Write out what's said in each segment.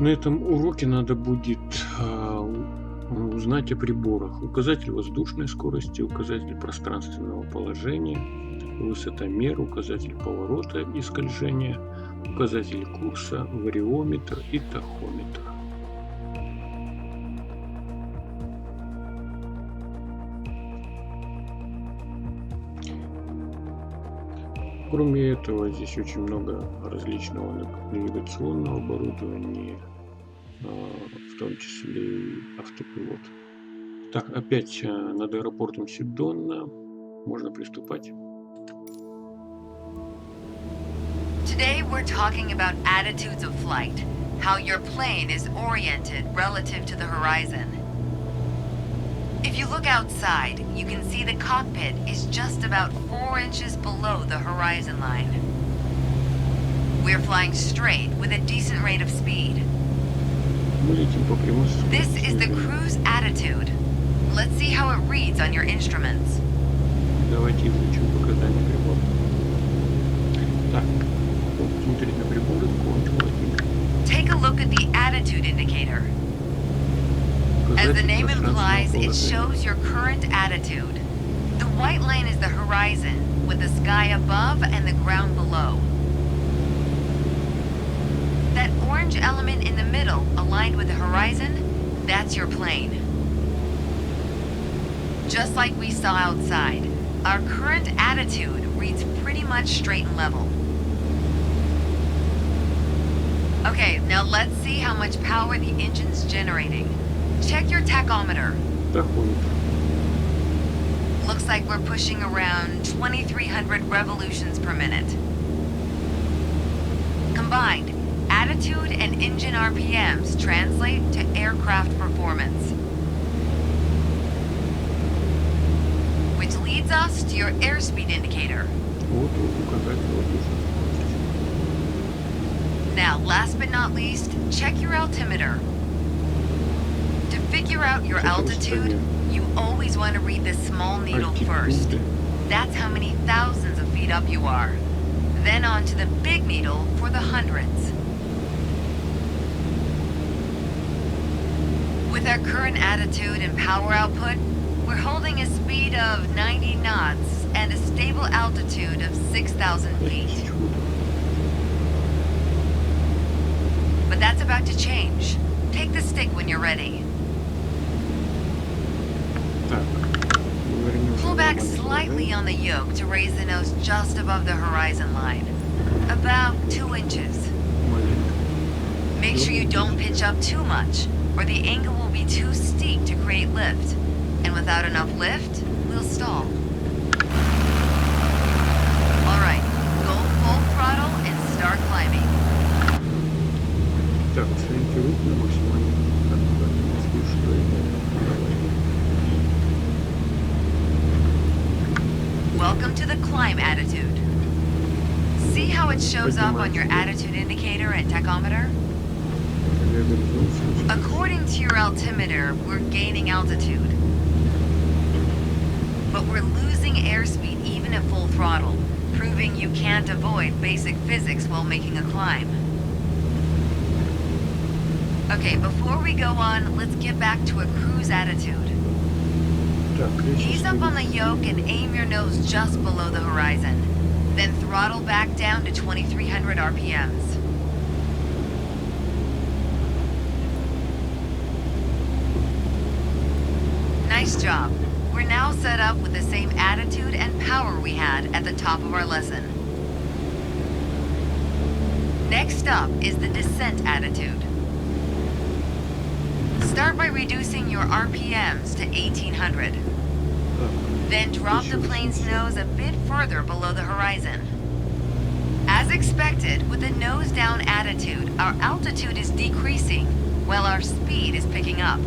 На этом уроке надо будет узнать о приборах. Указатель воздушной скорости, указатель пространственного положения, высотомер, указатель поворота и скольжения, указатель курса, вариометр и тахометр. Кроме этого, здесь очень много различного навигационного оборудования, в том числе и автопилот. Так, опять над аэропортом Сидона. Можно приступать. Today we're talking about attitudes of flight, how your plane is oriented relative to the horizon. If you look outside, you can see the cockpit is just about 4 inches below the horizon line. We're flying straight with a decent rate of speed. Мы летим по прямой This скорости. is the cruise attitude. Let's see how it reads on your instruments. Давайте изучим показания прибора. Так, смотреть на приборы, кончил один. Take a look at the attitude indicator. As the Указатель name implies, пространственного it положения. shows your current attitude. The white line is the horizon, with the sky above and the ground below. That orange element in the middle, aligned with the horizon, that's your plane. Just like we saw outside, our current attitude reads pretty much straight and level. Okay, now let's see how much power the engine's generating. Check your tachometer. Тахометр. Looks like we're pushing around 2,300 revolutions per minute. Combined, attitude and engine RPMs translate to aircraft performance. Which leads us to your airspeed indicator. Вот указатель воздушной скорости. Now, last but not least, check your altimeter. To figure out your altitude, you always want to read the small needle first. Альтитуды. That's how many thousands of feet up you are. Then on to the big needle for the hundreds. With our current attitude and power output, we're holding a speed of 90 knots and a stable altitude of 6,000 feet. 5000 футов. But that's about to change. Take the stick when you're ready. Так, мы вернемся Pull в back нормальное slightly положение. on the yoke to raise the nose just above the horizon line. About 2 inches. Маленько. Make sure you don't pitch up too much, or the angle will be too steep to create lift. And without enough lift, we'll stall. Alright, go full throttle and start climbing. Так, сориентируйте на максимальный контакт. Слушай, давай. Welcome to the climb attitude. See how it shows up on your attitude indicator and tachometer? According to your altimeter, we're gaining altitude. But we're losing airspeed even at full throttle, proving you can't avoid basic physics while making a climb. Okay, before we go on, let's get back to a cruise attitude. Так, Ease up on the yoke and aim your nose just below the horizon. Then throttle back down to 2,300 RPMs. Nice job. We're now set up with the same attitude and power we had at the top of our lesson. Next up is the descent attitude. Start by reducing your RPMs to 1,800. Then drop the plane's nose a bit further below the horizon. As expected, with a nose down attitude, our altitude is decreasing while our speed is picking up.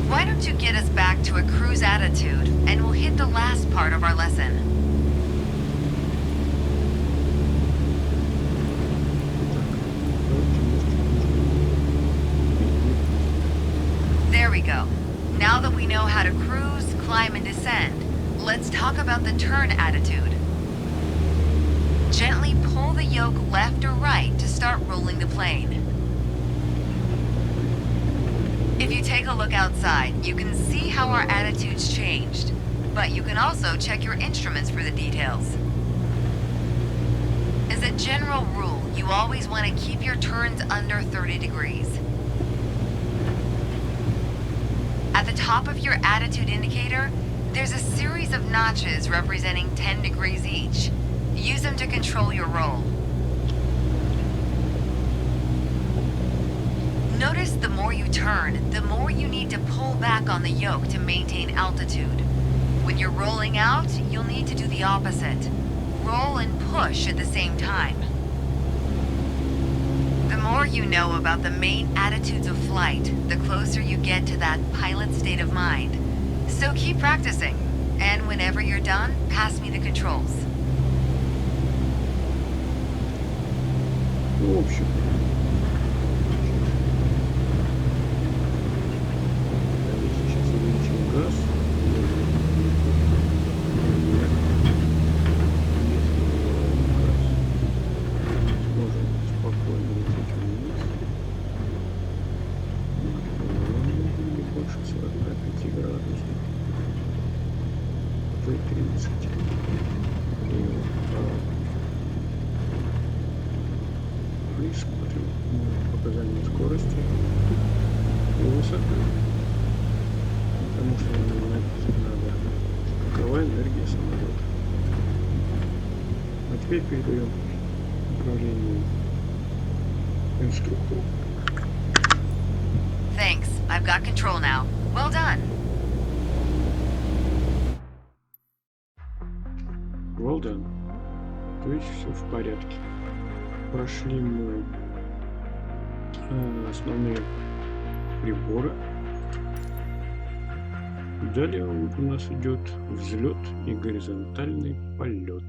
Why don't you get us back to a cruise attitude and we'll hit the last part of our lesson. There we go. Now that we know how to cruise, climb, and descend, let's talk about the turn attitude. Gently pull the yoke left or right to start controlling the plane. If you take a look outside, you can see how our attitudes changed, but you can also check your instruments for the details. As a general rule, you always want to keep your turns under 30 degrees. At the top of your attitude indicator, there's a series of notches representing 10 degrees each. Use them to control your roll. Notice the more you turn, the more you need to pull back on the yoke to maintain altitude. When you're rolling out, you'll need to do the opposite. Roll and push at the same time. The more you know about the main attitudes of flight, the closer you get to that pilot state of mind. So keep practicing, and whenever you're done, pass me the controls. Ну, в общем, сейчас увеличим газ. Сможем спокойно лететь вниз. Не больше 45 градусов. То и 30. И смотрим показания скорости и высоты, потому что нам надо какова энергия самолета. А теперь передаем управление инструктору. Thanks. I've got control now. Well done. Well done. То есть все в порядке. Прошли мы основные приборы. Далее у нас идет взлет и горизонтальный полет.